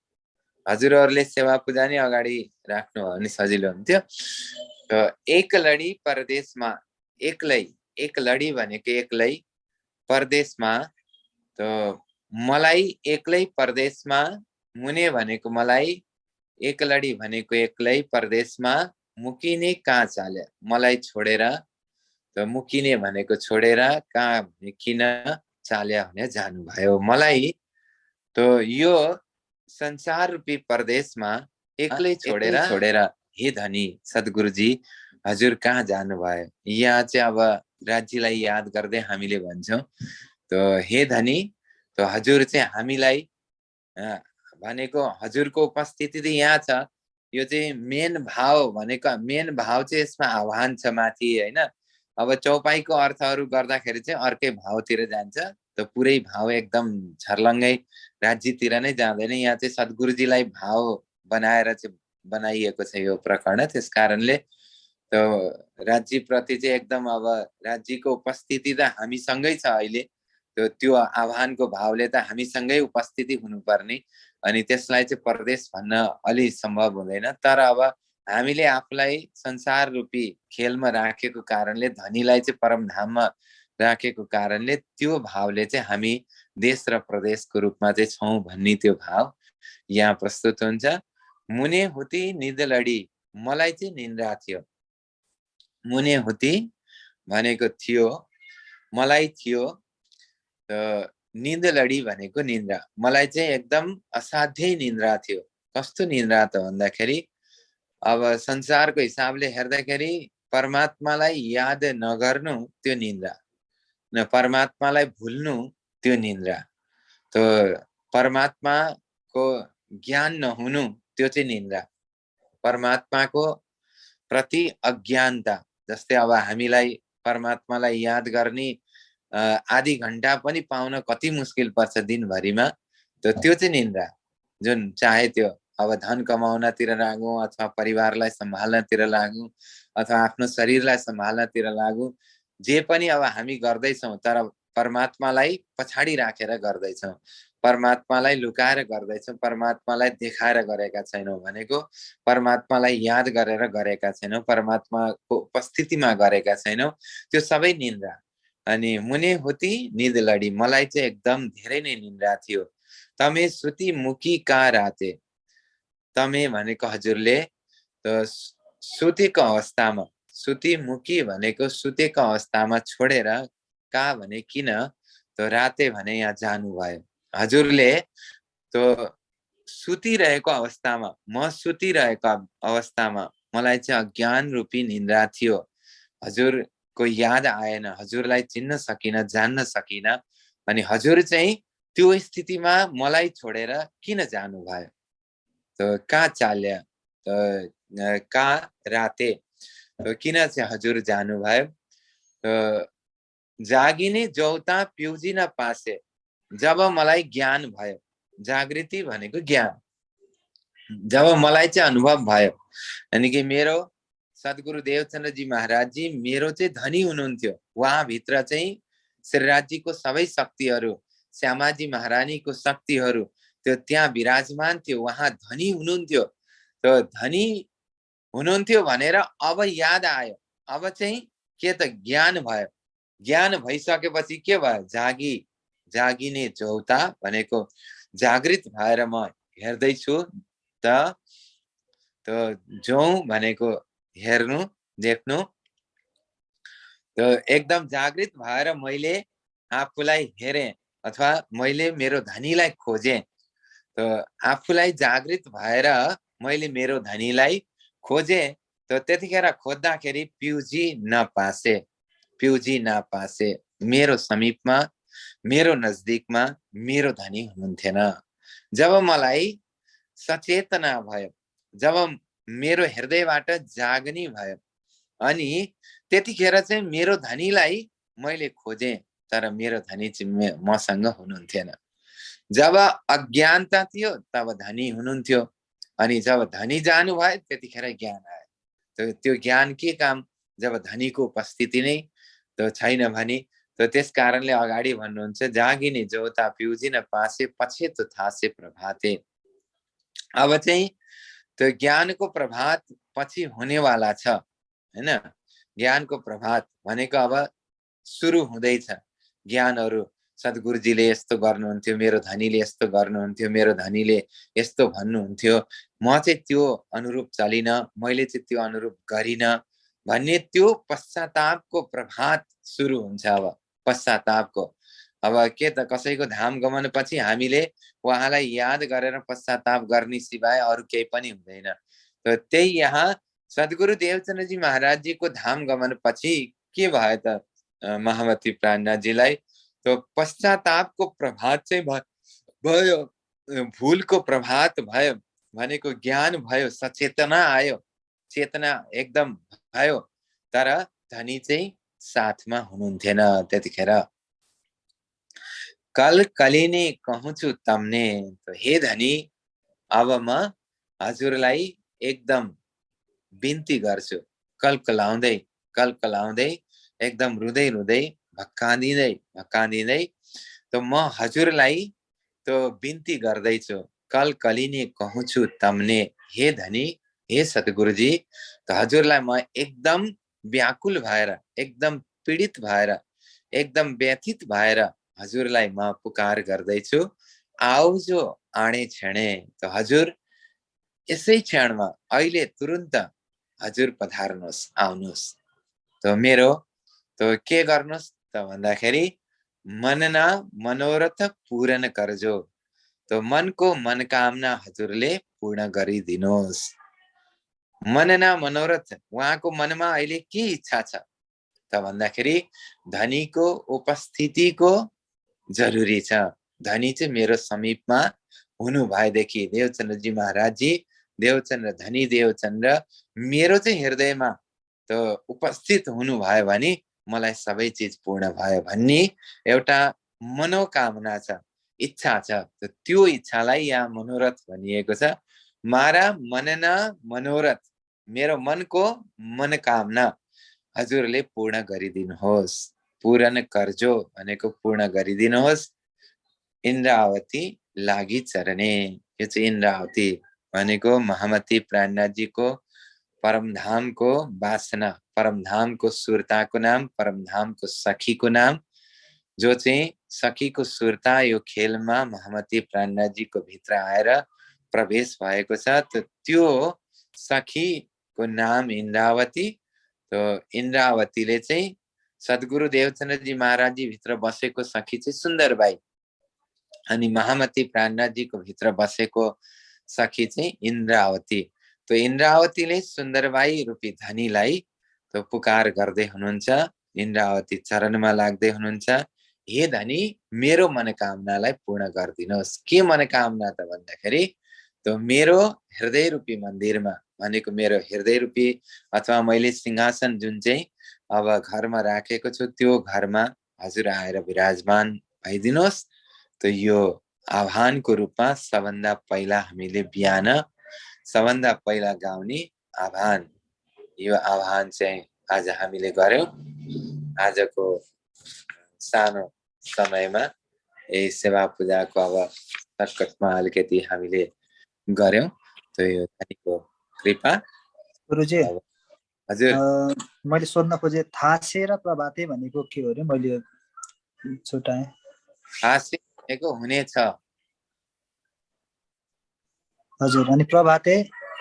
हजुरहरूले सेवा पूजा नै अगाडि राख्नु हो भने सजिलो हुन्थ्यो। एक लडी परदेशमा, एक्लै, एक लडी भनेको एक्लै, परदेशमा त मलाई एक्लै परदेशमा, मुने भनेको मलाई, एक लडी भनेको एक्लै परदेशमा, मुकिने कहाँ चाल्या मलाई छोडेर, त मुकिने भनेको छोडेर, कहाँ भने किन, चाल्या भने जानुभयो। मलाई त यो संसार रूपी परदेशमा एक्लै छोडेर हे धनी सद्गुरुजी हजुर कहाँ जानुभयो। यहाँ चाहिँ अब राज्यलाई याद गर्दै हामीले भन्छौँ त हे धनी, त हजुर चाहिँ हामीलाई भनेको हजुरको उपस्थिति त यहाँ छ, यो चाहिँ मेन भाव भनेको, मेन भाव चाहिँ यसमा आह्वान छ माथि हैन। अब चौपाईको अर्थहरू गर्दाखेरि चाहिँ अर्कै भावतिर जान्छ, त पुरै भाव एकदम छर्लङ्गै राज्यतिर नै जाँदैन। यहाँ चाहिँ सद्गुरुजीलाई भाव बनाएर चाहिँ बनाइएको छ यो प्रकरण। त्यस कारणले त्यो राज्यप्रति चाहिँ एकदम अब राज्यको उपस्थिति त हामीसँगै छ अहिले, त्यो आह्वानको भावले त हामीसँगै उपस्थिति हुनुपर्ने, अनि त्यसलाई चाहिँ परदेश भन्न अलि सम्भव हुँदैन। तर अब हामीले आफूलाई संसार रूपी खेलमा राखेको कारणले, धनीलाई चाहिँ परमधाममा राखेको कारणले त्यो भावले चाहिँ हामी देश र प्रदेशको रूपमा चाहिँ छौँ भन्ने त्यो भाव यहाँ प्रस्तुत हुन्छ। मुने हुती निद लडी, मलाई चाहिँ निन्द्रा थियो। मुने हुती भनेको थियो, मलाई थियो, निन्द लडी भनेको निन्द्रा। मलाई चाहिँ एकदम असाध्यै निन्द्रा थियो। कस्तो निन्द्रा त भन्दाखेरि, अब संसारको हिसाबले हेर्दाखेरि परमात्मालाई याद नगर्नु त्यो निन्द्रा, न परमात्मालाई भुल्नु त्यो निन्द्रा, तो परमात्माको ज्ञान नहुनु त्यो चाहिँ निन्द्रा, परमात्माको प्रति अज्ञानता। जस्तै अब हामीलाई परमात्मालाई याद गर्ने आधी घण्टा पनि पाउन कति मुस्किल पर्छ दिनभरिमा, त्यो चाहिँ निन्द्रा। जुन चाहे त्यो अब धन कमाउनतिर लागौँ, अथवा परिवारलाई सम्हाल्नतिर लागौँ, अथवा आफ्नो शरीरलाई सम्हाल्नतिर लागौँ, जे पनि अब हामी गर्दैछौँ तर परमात्मालाई पछाडि राखेर गर्दैछौँ, परमात्मालाई लुकाएर गर्दैछौँ, परमात्मालाई देखाएर गरेका छैनौँ भनेको परमात्मालाई याद गरेर गरेका छैनौँ, परमात्माको उपस्थितिमा गरेका छैनौँ, त्यो सबै निन्द्रा। अनि मुने होती निद लडी, मलाई चाहिँ एकदम धेरै नै निन्द्रा थियो। तमे सुती मुकी का राते, तमे भनेको हजुरले, त सुतेको अवस्थामा, सुती मुकी भनेको सुतेको अवस्थामा छोडेर, का भने किन, त राते भने यहाँ जानुभयो। हजुरले त सुतिरहेको अवस्थामा, म सुतिरहेको अवस्थामा मलाई चाहिँ अज्ञान रूपी निन्द्रा थियो। हजुरको याद आएन, हजुरलाई चिन्न सकिन, जान्न सकिन, अनि हजुर चाहिँ त्यो स्थितिमा मलाई छोडेर किन जानुभयो। त कहाँ चाल्यो, त कहाँ राते, किन चाहिँ हजुर जानुभयो। जागिने जौता पिउजिन पासे, जब मलाई ज्ञान भयो, जागृति भनेको ज्ञान, जब मलाई चाहिँ अनुभव भयो, यानी कि मेरो सद्गुरु देवचन्द्रजी महाराज जी मेरो चाहिँ धनी हुनुहुन्थ्यो। उहाँभित्र चाहिँ श्रीराजजीको सबै शक्तिहरू, श्यामाजी महारानीको शक्तिहरू त्यो त्यहाँ विराजमान थियो, उहाँ धनी हुनुहुन्थ्यो। त्यो धनी हुनुहुन्थ्यो भनेर अब याद आयो, अब चाहिँ के त ज्ञान भयो। ज्ञान भइसकेपछि के भयो, जागिने जौता भनेको जागृत भएर म हेर्दैछु, त जौ भनेको हेर्नु, देख्नु, त एकदम जागृत भएर मैले आफूलाई हेरेँ, अथवा मैले मेरो धनीलाई खोजेँ। त आफूलाई जागृत भएर मैले मेरो धनीलाई खोजेँ, त त्यतिखेर खोज्दाखेरि पिउजी नपासे, मेरो समीपमा, मेरो नजदिकमा मेरो धनी हुनुहुन्थेन। जब मलाई सचेतना भयो, जब मेरो हृदयबाट जाग्ने भयो, अनि त्यतिखेर चाहिँ मेरो धनीलाई मैले खोजेँ, तर मेरो धनी चाहिँ मसँग हुनुहुन्थेन। जब अज्ञानता थियो तब धनी हुनुहुन्थ्यो, अनि जब धनी जानुभयो त्यतिखेर ज्ञान आयो। त्यो ज्ञान के काम, जब धनीको उपस्थिति नै त छैन भने। त त्यस कारणले अगाडि भन्नुहुन्छ, जागिने जौता पिउजिन पासे, पछेतो थासे प्रभाते। अब चाहिँ त्यो ज्ञानको प्रभात पछि हुनेवाला छ हैन। ज्ञानको प्रभात भनेको अब सुरु हुँदैछ। ज्ञानहरू सद्गुरुजीले यस्तो गर्नुहुन्थ्यो, मेरो धनीले यस्तो गर्नुहुन्थ्यो, मेरो धनीले यस्तो भन्नुहुन्थ्यो, म चाहिँ त्यो अनुरूप चलिन, मैले चाहिँ त्यो अनुरूप गरिन भन्ने त्यो पश्चातापको प्रभात सुरु हुन्छ। अब पश्चातापको, अब के त कसैको धाम गमन पछि हामीले उहाँलाई याद गरेर पश्चाताप गर्ने सिवाय अरू केही पनि हुँदैन। त त्यही यहाँ सद्गुरु देवचन्द्रजी महाराजजीको धाम गमन पछि के भयो त महामती प्राणनाथजीलाई, तो पश्चातापको प्रभात चाहिँ भयो, भूलको प्रभात भयो, भनेको ज्ञान भयो, सचेतना आयो, चेतना एकदम भयो, तर धनी चाहिँ साथमा हुनुहुन्थेन त्यतिखेर। कल कलिने कहूँछु तम्ने, हे धनी अब म हजुरलाई एकदम बिन्ती गर्छु, कलकलाउँदै एकदम रुँदै रुँदै भक्काँदिँदै त म हजुरलाई त बिन्ती गर्दैछु, कल कलिने कहूँछु तम्ने, हे धनी, हे सद्गुरुजी, त हजुरलाई म एकदम व्याकुल भएर, एकदम पीडित भएर, एकदम व्यथित भएर हजुरलाई म पुकार गर्दैछु, आउजो आणे क्षणे, त हजुर यसै क्षणमा अहिले तुरुन्त हजुर पधार्नुहोस्, आउनुहोस्। त मेरो त के गर्नुहोस् त भन्दाखेरि मनना मनोरथ पूर्ण गर्जो, त मनको मनकामना हजुरले पूर्ण गरिदिनुहोस्। मनना मनोरथ, उहाँको मनमा अहिले के इच्छा छ त भन्दाखेरि धनीको उपस्थितिको जरुरी छ। धनी चाहिँ मेरो समीपमा हुनु भएदेखि, देवचन्द्रजी महाराजजी, देवचन्द्र, धनी देवचन्द्र मेरो चाहिँ हृदयमा त उपस्थित हुनु भयो भने मलाई सबै चिज पूर्ण भयो भन्ने एउटा मनोकामना छ, इच्छा छ। त्यो इच्छालाई यहाँ मनोरथ भनिएको छ। मारा मनना मनोरथ, मेरो मनको मनकामना हजुरले पूर्ण गरिदिनुहोस्। पूर्ण कर्जो भनेको पूर्ण गरिदिनुहोस्। इन्द्रावती लागि चरने, यो चाहिँ इन्द्रावती भनेको महामती प्राणनाथजीको परमधामको वासना, परमधामको सुरताको नाम, परमधामको सखीको नाम, जो चाहिँ सखीको सुरता यो खेलमा महामती प्राणनाथजीको भित्र आएर प्रवेश भएको छ। त्यो सखीको नाम इन्द्रावती। तो इन्द्रावतीले चाहिँ सद्गुरु देवचन्द्रजी महाराजजी भित्र बसेको सखी चाहिँ सुन्दरबाई, अनि महामती प्राणनाथजीको भित्र बसेको सखी चाहिँ इन्द्रावती। तो इन्द्रावतीले सुन्दरबाई रूपी धनीलाई तो पुकार गर्दै हुनुहुन्छ, इन्द्रावती चरणमा लाग्दै हुनुहुन्छ, हे धनी मेरो मनोकामनालाई पूर्ण गरिदिनुहोस्। के मनोकामना त भन्दाखेरि तो मेरो हृदय रूपी मन्दिरमा, भनेको मेरो हृदय रूपी अथवा मैले सिंहासन जुन चाहिँ अब घरमा राखेको छु त्यो घरमा हजुर आएर विराजमान भइदिनुहोस्। तो यो आह्वानको रूपमा सबभन्दा पहिला हामीले बिहान सबभन्दा पहिला गाउने आह्वान, यो आह्वान चाहिँ आज हामीले गर्यौं। आजको सानो समयमा यही सेवा पूजाको अब सर्कसमा अलिकति हामीले गर्यौं। तो यो धनीको कृपा। गुरुजी, हजुर, मैले सोध्न खोजे थासे र प्रभाते भनेको के हो रे? मैले छुटाएँ। थासे भनेको हुनेछ। हजुर, अनि प्रभाते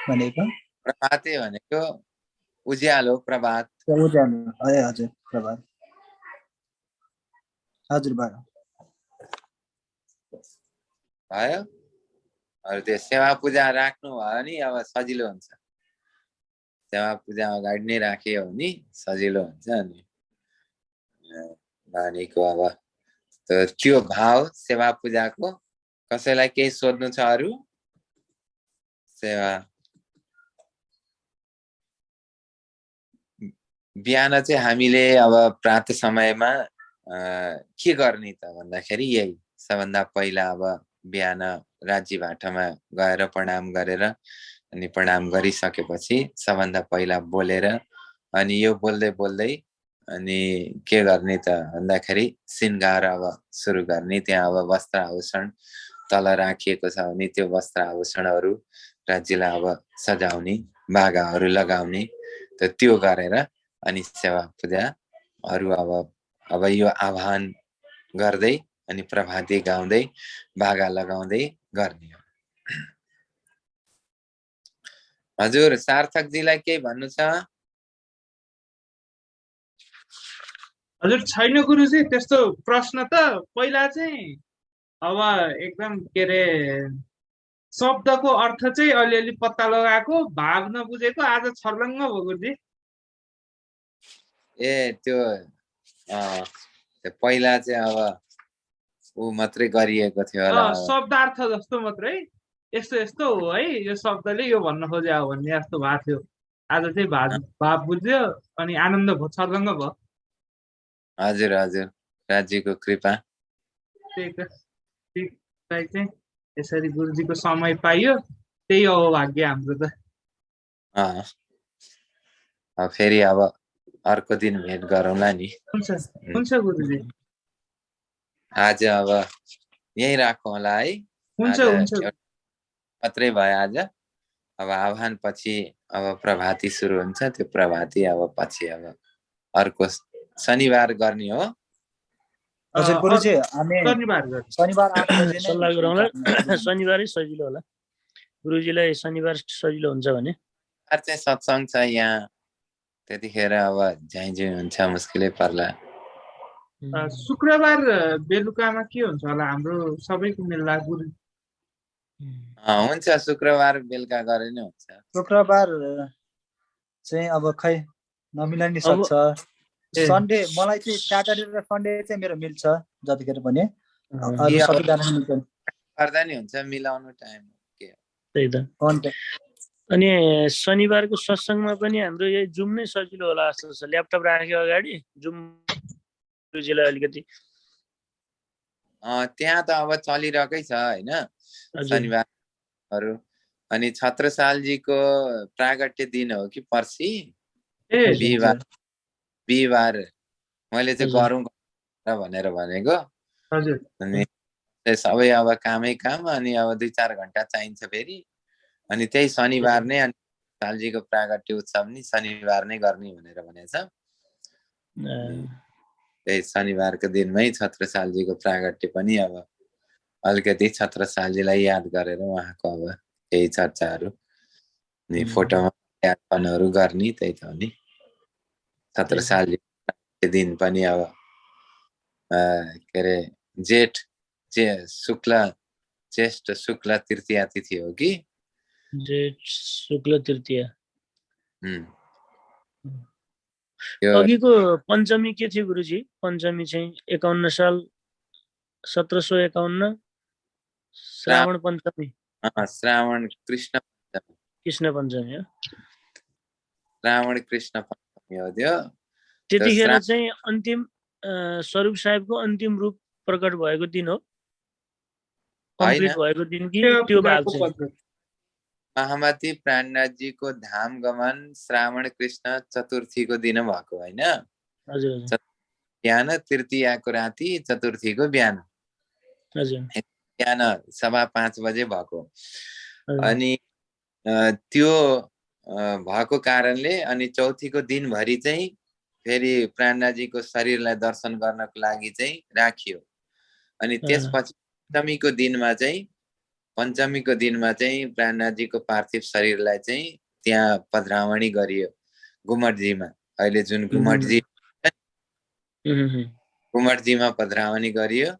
भनेको? प्रभाते भनेको उज्यालो, प्रभात। उज्यालो, हजुर, प्रभात। हजुर, भयो। अरू त्यो सेवा पूजा राख्नु भयो भने अब सजिलो हुन्छ। सेवा पूजा अगाडि नै राख्यो भने सजिलो हुन्छ। अनि भनेको अब त्यो भाव सेवा पूजाको। कसैलाई केही सोध्नु छ अरू? सेवा बिहान चाहिँ हामीले अब प्रातः समयमा के गर्ने त भन्दाखेरि यही सबभन्दा पहिला अब बिहान राज्यभाटामा गएर प्रणाम गरेर, अनि प्रणाम गरिसकेपछि सबभन्दा पहिला बोलेर, अनि यो बोल्दै बोल्दै अनि के गर्ने त भन्दाखेरि श्रृंगार अब सुरु गर्ने। त्यहाँ अब वस्त्र आभूषण तल राखिएको छ भने त्यो वस्त्र आभूषणहरू राज्यलाई अब सजाउने, बागाहरू लगाउने, त त्यो गरेर अनि सेवा पूजाहरू अब यो आह्वान गर्दै अनि प्रभाती गाउँदै बागा लगाउँदै गर्ने हो। हजुर, सार्थकजीलाई केही भन्नु छ? हजुर, छैन गुरुजी त्यस्तो प्रश्न त। पहिला चाहिँ अब एकदम के रे शब्दको अर्थ चाहिँ अलिअलि पत्ता लगाएको, भाव नबुझेको, आज छर्लङ्ग भयो गुरुजी। ए त्यो पहिला चाहिँ अब ऊ मात्रै गरिएको थियो होला, शब्दार्थ जस्तो मात्रै। यस्तो यस्तो हो है यो शब्दले यो भन्न खोजे हो भन्ने जस्तो भएको थियो। आज चाहिँ भाव बुझ्यो अनि आनन्द भयो, छर्लङ्ग भयो। हजुर हजुर, राज्यको कृपा। त्यही त, ठिकलाई चाहिँ यसरी गुरुजीको समय पाइयो, त्यही हो भाग्य हाम्रो त। फेरि अब अर्को दिन भेट गरौँला नि। हुन्छ हुन्छ गुरुजी, आज अब यही राखौँ होला है। हुन्छ आज हुन्छ मात्रै भयो आज। अब आह्वान पछि अब प्रभाती सुरु हुन्छ, त्यो प्रभाती अब पछि अब अर्को शनिबार गर्ने हो। हजुर गुरुजी, हामी शनिबार शनिबार 8 बजे नै सल्लाह गरौँला। शनिबारै सजिलो होला, गुरुजीलाई शनिबार सजिलो हुन्छ भने। चाहिँ सत्सङ्ग छ यहाँ, त्यतिखेर अब झ्याइझुइ हुन्छ, मुस्किलै पर्ला। शुक्रबार बेलुकामा के हुन्छ होला हाम्रो सबैको मिल्ला गुरु? हुन्छ, शुक्रबार बेलुका गरे नै हुन्छ। शुक्रबार चाहिँ अब खै नमिल्न नि सक्छ। सन्डे मलाई चाहिँ स्याटरडे र सन्डे चाहिँ मेरो मिल्छ जतिखेर पनि। अरु सबैजना मिल्दैन, पर्दा नि हुन्छ मिलाउनु टाइम के। त्यही त। अनि शनिबारको सत्सङ्गमा पनि हाम्रो यही जुम नै सजिलो होला जस्तो छ। ल्यापटप राख्यो अगाडि, जुम गुरुजीलाई अलिकति त्यहाँ त अब चलिरहेकै छ होइन शनिबारहरू। अनि छत्रसालजीको प्रागट्य दिन हो कि पर्सि? बिहिबार मैले चाहिँ गरौँ भनेर भनेको। अनि सबै अब कामै काम, अनि अब 2-4 घण्टा चाहिन्छ फेरि। अनि त्यही शनिबार नै, अनि सालजीको प्रागट्य उत्सव नि शनिबार नै गर्ने भनेर भनेछ। त्यही शनिबारको दिनमै छत्रसालजीको प्रागट्य पनि अब अलिकति छत्रसालजीलाई याद गरेर उहाँको अब केही चर्चाहरू अनि फोटोमा यादपनहरू गर्ने, त्यही त हो नि। छत्रसालजी दिन पनि अब के अरे ज्येष्ठ शुक्ल तृतीया तिथि हो कि? जेठ शुक्ल तृतीया। अघिको पञ्चमी के थियो गुरुजी? पञ्चमी चाहिँ 51 साल 1751 श्रावण पञ्चमी। श्रावण कृष्ण पञ्चमी हो। श्रावण कृष्ण पञ्चमी हो त्यो। त्यतिखेर चाहिँ अन्तिम स्वरूप साहेबको अन्तिम रूप प्रकट भएको दिन हो, कम्प्लिट भएको दिन कि त्यो भाग चाहिँ? महामती प्राणनाथजीको धाम गमन श्रावण कृष्ण चतुर्थीको दिन भएको होइन? हजुर। बिहान तृतीयाको राति, चतुर्थीको बिहान। हजुर। बिहान 5:15 बजे भएको। अनि त्यो भएको कारणले अनि चौथीको दिनभरि चाहिँ फेरि प्राणनाथजीको शरीरलाई दर्शन गर्नको लागि चाहिँ राखियो। अनि त्यसपछि पञ्चमीको दिनमा चाहिँ प्राणनाथजीको पार्थिव शरीरलाई चाहिँ त्यहाँ पधरावणी गरियो गुमटजीमा। अहिले जुन गुमटजीमा पधरावणी गरियो।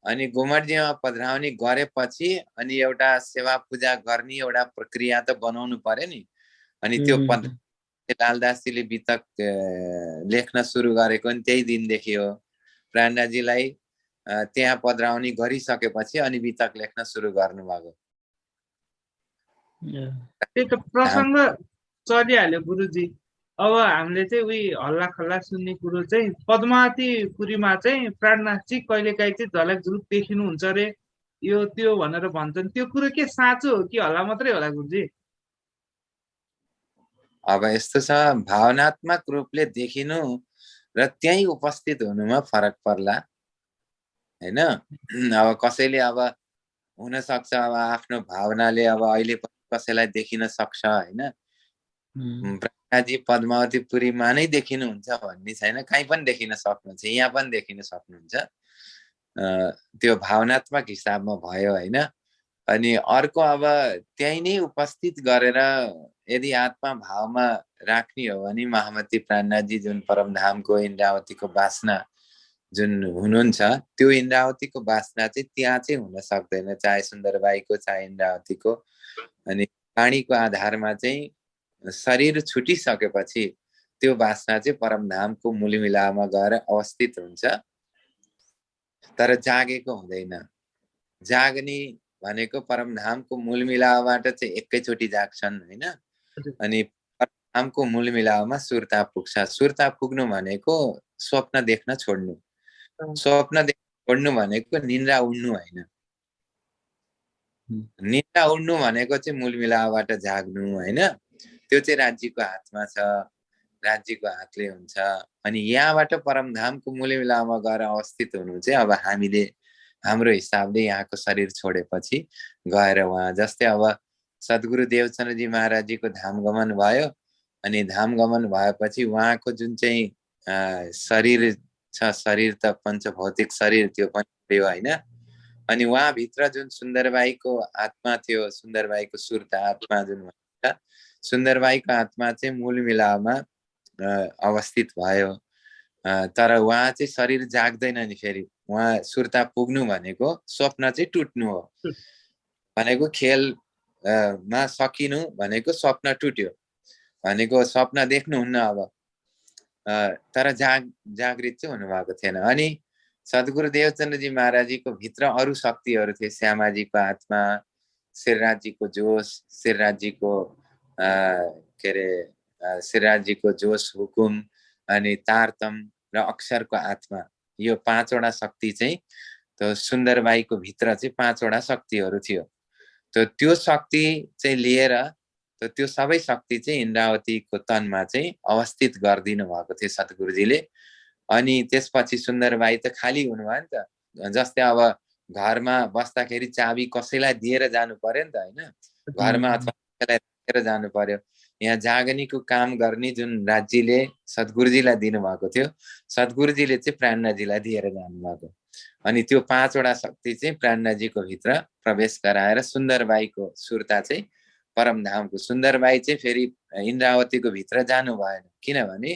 अनि गुमटजीमा पधरावणी गरेपछि अनि एउटा सेवा पूजा गर्ने एउटा प्रक्रिया त बनाउनु पर्यो नि। अनि त्यो लालदासजीले वितक लेख्न सुरु गरेको नि त्यही दिनदेखि हो। प्राणनाथजीलाई त्यहाँ पधरावणी गरिसकेपछि अनि वितक लेख्न सुरु गर्नुभएको। त्यही त प्रसङ्ग चलिहाल्यो गुरुजी। अब हामीले चाहिँ उही हल्ला खल्ला सुन्ने कुरो चाहिँ पद्मावतीपुरीमा चाहिँ प्राणनाथजी कहिलेकाहीँ चाहिँ झलक झुलुक देखिनुहुन्छ अरे, यो त्यो भनेर भन्छन्। त्यो कुरो के साँचो हो कि हल्ला मात्रै होला गुरुजी? अब यस्तो छ, भावनात्मक रूपले देखिनु र त्यही उपस्थित हुनुमा फरक पर्ला हैन। अब कसैले अब हुन सक्छ अब आफ्नो भावनाले अब अहिले कसैलाई देखिन सक्छ हैन। प्राणनाथजी पद्मावतीपुरीमा नै देखिनुहुन्छ भन्ने छैन, कहीँ पनि देखिन सक्नुहुन्छ, यहाँ पनि देखिन सक्नुहुन्छ। त्यो भावनात्मक हिसाबमा भयो हैन। अनि अर्को अब त्यही नै उपस्थित गरेर यदि आत्मा भावमा राख्ने हो भने महामती प्राणनाथजी जुन परमधामको इन्द्रावतीको वासना जुन हुनुहुन्छ, त्यो इन्द्रावतीको वासना चाहिँ त्यहाँ चाहिँ हुन सक्दैन, चाहे सुन्दरबाईको चाहे इन्द्रावतीको। अनि वाणीको आधारमा चाहिँ शरीर छुटिसकेपछि त्यो वासना चाहिँ परमधामको मूलमिलामा गएर अवस्थित हुन्छ, तर जागेको हुँदैन। जाग्ने भनेको परमधामको मूल मिलावबाट चाहिँ एकैचोटि जाग्छन् होइन। अनि परमधामको मूल मिलावमा सुर्ता पुग्छ। सुर्ता पुग्नु भनेको स्वप्न देख्न छोड्नु। स्वप्न देख्न छोड्नु भनेको निन्द्रा उड्नु होइन। निन्द्रा उड्नु भनेको चाहिँ मूल मिलावबाट जाग्नु होइन। त्यो चाहिँ राज्यको हातमा छ, राज्यको हातले हुन्छ। अनि यहाँबाट परमधामको मूल मिलावमा गएर अवस्थित हुनु चाहिँ अब हामीले हाम्रो हिसाबले यहाँको शरीर छोडेपछि गएर उहाँ, जस्तै अब सद्गुरु देवचन्द्रजी महाराजजीको धाम गमन भयो। अनि धाम गमन भएपछि उहाँको जुन चाहिँ शरीर छ, शरीर त पञ्चभौतिक शरीर त्यो पनि थियो होइन। अनि उहाँभित्र जुन सुन्दरबाईको आत्मा थियो, सुन्दरबाईको सुर्ता आत्मा जुन भन्छ, सुन्दरबाईको आत्मा चाहिँ मूल मिलावमा अवस्थित भयो। तर उहाँ चाहिँ शरीर जाग्दैन नि फेरि। उहाँ सुर्ता पुग्नु भनेको स्वप्न चाहिँ टुट्नु हो भनेको। खेलमा सकिनु भनेको स्वप्न टुट्यो भनेको, स्वप्न देख्नुहुन्न अब। तर जागृत चाहिँ हुनुभएको थिएन। अनि सद्गुरु देवचन्द्रजी महाराजीको भित्र अरू शक्तिहरू थिए। श्यामाजीको आत्मा, श्रीराजजीको जोश, श्रीराजजीको के अरे श्रीराजजीको जोश हुकुम, अनि तारतम र अक्षरको आत्मा, यो 5 वटा शक्ति चाहिँ त्यो सुन्दरबाईको भित्र चाहिँ 5 वटा शक्तिहरू थियो। त्यो शक्ति चाहिँ लिएर त्यो सबै शक्ति चाहिँ इन्द्रावतीको तनमा चाहिँ अवस्थित गरिदिनु भएको थियो सद्गुरुजीले। अनि त्यसपछि सुन्दरबाई त खाली हुनुभयो नि त। जस्तै अब घरमा बस्दाखेरि चाबी कसैलाई दिएर जानु पर्यो नि त होइन। घरमा अथवा कसैलाई राखेर जानु पर्यो। यहाँ जागनीको काम गर्ने जुन राज्यले सद्गुरुजीलाई दिनुभएको थियो, सद्गुरुजीले चाहिँ प्राणनाजीलाई दिएर जानुभएको। अनि त्यो 5 वटा शक्ति चाहिँ प्राणनाजीको भित्र प्रवेश गराएर सुन्दरबाईको सुर्ता चाहिँ परमधामको, सुन्दरबाई चाहिँ फेरि इन्द्रावतीको भित्र जानु भएन। किनभने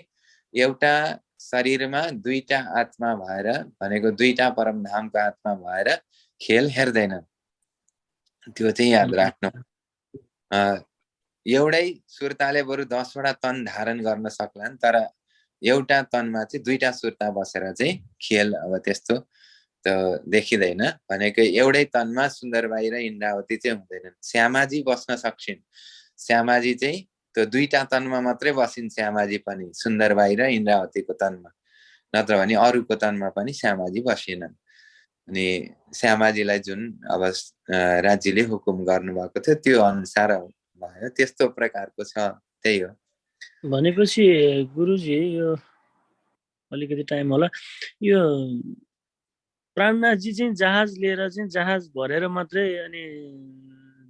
एउटा शरीरमा 2टा आत्मा भएर भनेको 2टा परमधामको आत्मा भएर खेल हेर्दैन। त्यो चाहिँ याद राख्नु। एउटै सुर्ताले बरु 10 वटा तन धारण गर्न सक्लान्, तर एउटा तनमा चाहिँ 2टा सुर्ता बसेर चाहिँ खेल अब त्यस्तो त देखिँदैन। भनेको एउटै तनमा सुन्दरबाई र इन्द्रावती चाहिँ हुँदैनन्। श्यामाजी बस्न सक्छिन्। श्यामाजी चाहिँ त्यो 2टा तनमा मात्रै बसिन्। श्यामाजी पनि सुन्दरबाई र इन्द्रावतीको तनमा, नत्र भने अरूको तनमा पनि श्यामाजी बसिनन्। अनि श्यामाजीलाई जुन अब राज्यले हुकुम गर्नुभएको थियो त्यो अनुसार भयो। त्यस्तो प्रकारको छ। त्यही हो। भनेपछि गुरुजी यो अलिकति टाइम होला, यो प्राणनाथजी चाहिँ जहाज लिएर चाहिँ जहाज भरेर मात्रै अनि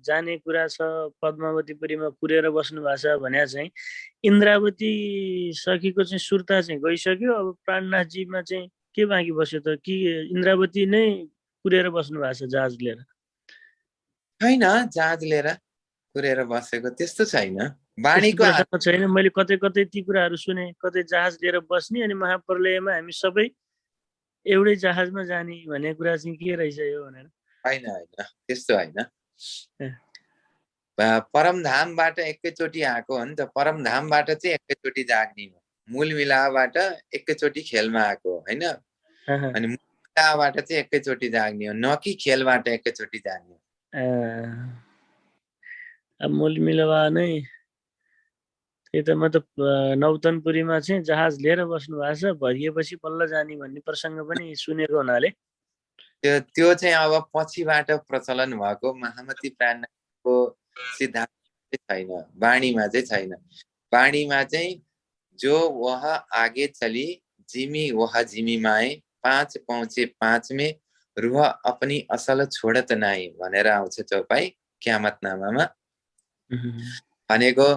जाने कुरा छ, पद्मावतीपुरीमा पुरेर बस्नु भएको छ भने चाहिँ इन्द्रावती सखीको चाहिँ सुर्ता चाहिँ गइसक्यो। अब प्राणनाथजीमा चाहिँ के बाँकी बस्यो त? कि इन्द्रावती नै पुरेर बस्नु भएको छ जहाज लिएर? छैन, जहाज लिएर पुरेर बसेको त्यस्तो छैन। वाणीको छैन। मैले कतै कतै ती कुराहरू सुने, कतै जहाज लिएर बस्ने अनि महाप्रलयमा हामी सबै एउटै जहाजमा जाने भन्ने कुरा चाहिँ के रहेछ यो भनेर? होइन होइन, त्यस्तो होइन। परमधामबाट एकैचोटि आएको हो नि त। परमधामबाट चाहिँ एकैचोटि जाग्ने हो। मूल मिलावबाट एकैचोटि खेलमा आएको होइन। अनि मूल मिलावबाट चाहिँ एकैचोटि जाग्ने हो, न कि खेलबाट एकैचोटि जाग्ने हो। अब मूल मिलावा नै त्यही त। म त नौतनपुरीमा चाहिँ जहाज लिएर बस्नु भएको छ, भरिएपछि बल्ल जाने भन्ने प्रसङ्ग पनि सुनेको हुनाले त्यो चाहिँ अब पछिबाट प्रचलन भएको महामती प्राणनाथको सिद्धान्त छैन, वाणीमा चाहिँ छैन। वाणीमा चाहिँ जो वह आगे चली जिमी वह जिमी माए 5 पहुँचे 5 में रूह अपनी असल छोडत नाई भनेर आउँछ चौपाई क्यामतनामामा। भनेको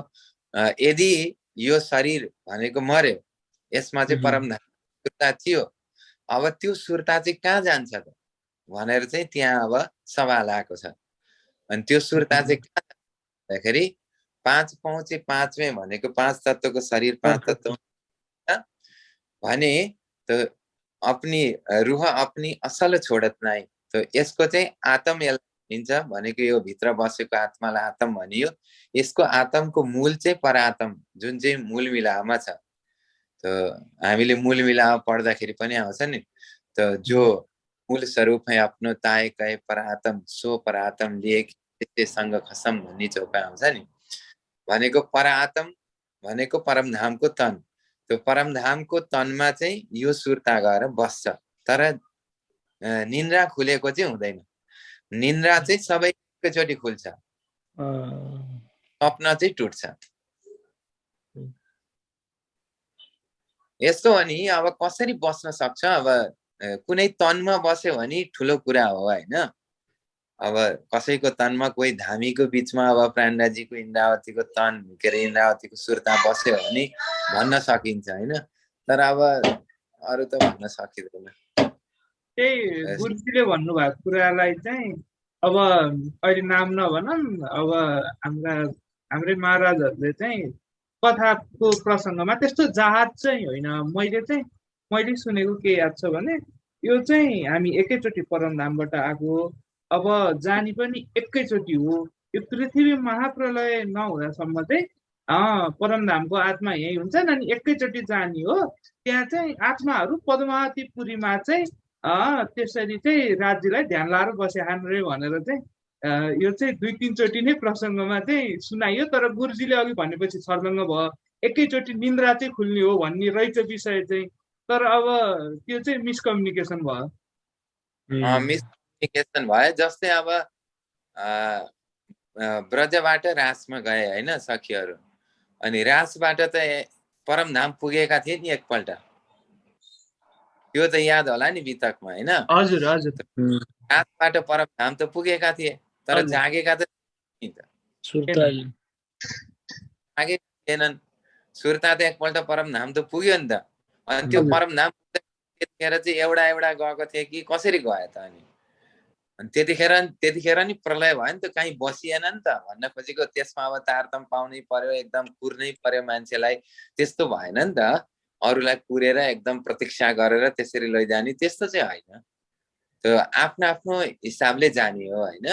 यदि यो शरीर भनेको मर्यो, यसमा चाहिँ परमधाम सुर्ता थियो, अब त्यो सुर्ता चाहिँ कहाँ जान्छ त भनेर चाहिँ त्यहाँ अब सवाल आएको छ। अनि त्यो सुर्ता चाहिँ कहाँ जाँदाखेरि 5 पहुँचे 5 में भनेको 5 तत्वको शरीर 5 तत्व भने त अपनी रूह अपनी असल छोडत नाई। त यसको चाहिँ आत्म भनिन्छ। भनेको यो भित्र बसेको आत्मालाई आत्म भनियो। यसको आत्मको मूल चाहिँ परात्म जुन चाहिँ मूल मिलावमा छ। त हामीले मूल मिलाव पढ्दाखेरि पनि आउँछ नि। त जो मूल स्वरूप है आफ्नो ताए कहे परातम सो परातम लिए सँग खसम भन्ने चौपाइ आउँछ नि। भनेको परातम भनेको परमधामको तन, त्यो परमधामको तनमा चाहिँ यो सुर्ता गएर बस्छ। तर निन्द्रा खुलेको चाहिँ हुँदैन। निन्द्रा चाहिँ सबै एकैचोटि खुल्छ, सपना चाहिँ टुट्छ। यस्तो हो नि। अब कसरी बस्न सक्छ? अब कुनै तनमा बस्यो भने ठुलो कुरा हो होइन। अब कसैको तनमा कोही धामीको बिचमा अब प्राणराजीको इन्द्रावतीको तन के अरे इन्द्रावतीको सुर्ता बस्यो भने भन्न सकिन्छ होइन। तर अब अरू त भन्न सकिँदैन। त्यही गुरुजीले भन्नुभएको कुरालाई चाहिँ अब अहिले नाम नभनौँ, अब हाम्रै महाराजहरूले चाहिँ कथाको प्रसङ्गमा त्यस्तो जहाज चाहिँ होइन। मैले सुनेको के याद छ भने यो चाहिँ हामी एकैचोटि परमधामबाट आएको, अब जानी पनि एकैचोटि हो। यो पृथ्वी महाप्रलय नहुँदासम्म चाहिँ परमधामको आत्मा यही हुन्छन् अनि एकैचोटि जानी हो। त्यहाँ चाहिँ आत्माहरू पद्मावतीपुरीमा चाहिँ त्यसरी चाहिँ राज्यलाई ध्यान लाएर बसेछन् रे भनेर चाहिँ यो चाहिँ 2-3 चोटि नै प्रसङ्गमा चाहिँ सुनाइयो। तर गुरुजीले अघि भनेपछि छर्लङ्ग भयो, एकैचोटि निन्द्रा चाहिँ खुल्ने हो भन्ने रहेछ विषय चाहिँ। तर अब त्यो चाहिँ मिसकम्युनिकेसन भयो। मिसकम्युनिकेसन भयो। जस्तै अब ब्रजबाट रासमा गए होइन सखीहरू, अनि रासबाट त परमधाम पुगेका थिए नि एकपल्ट। त्यो त याद होला नि बितकमा होइन। हजुर हजुर। रासबाट परमधाम त पुगेका थिए, तर जागेका त थिएनन्। सुर्ता त एकपल्ट परमधाम त पुग्यो नि त। अनि त्यो परमधाम त्यतिखेर चाहिँ एउटा गएको थिए कि कसरी गयो त? अनि त्यतिखेर नि प्रलय भयो नि त, कहीँ बसिएन नि त भन्न खोजेको। त्यसमा अब तारतम पाउनै पर्यो, एकदम कुर्नै पर्यो मान्छेलाई। त्यस्तो भएन नि त, अरूलाई कुरेर एकदम प्रतीक्षा गरेर त्यसरी लैजाने त्यस्तो चाहिँ होइन। त्यो आफ्नो आफ्नो हिसाबले जाने हो होइन।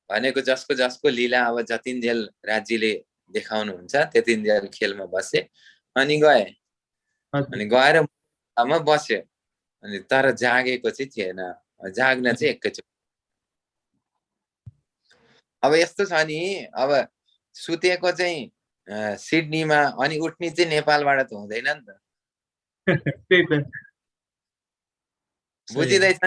भनेको जसको लीला अब जतिन्जेल राज्यले देखाउनुहुन्छ त्यतिन्जेल खेलमा बसे अनि गए, अनि गएर बस्यो। अनि तर जागेको चाहिँ थिएन। जाग्न चाहिँ एकैचोटि। अब यस्तो छ नि, अब सुतेको चाहिँ सिडनीमा अनि उठ्ने चाहिँ नेपालबाट त हुँदैन नि त। बुझिँदैछ?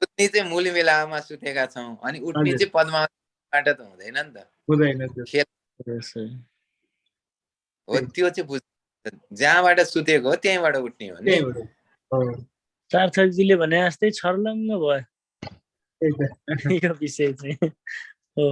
सुत्ने चाहिँ मूल बेलामा सुतेका छौँ, अनि उठ्ने चाहिँ पद्मावतीबाट त हुँदैन नि त। खेल हो त्यो चाहिँ बुझ, जहाँबाट सुतेको हो त्यहीँबाट उठ्ने हो नि। सार्थकजीले भने जस्तै छर्लङ्ग भयो यो विषय चाहिँ हो।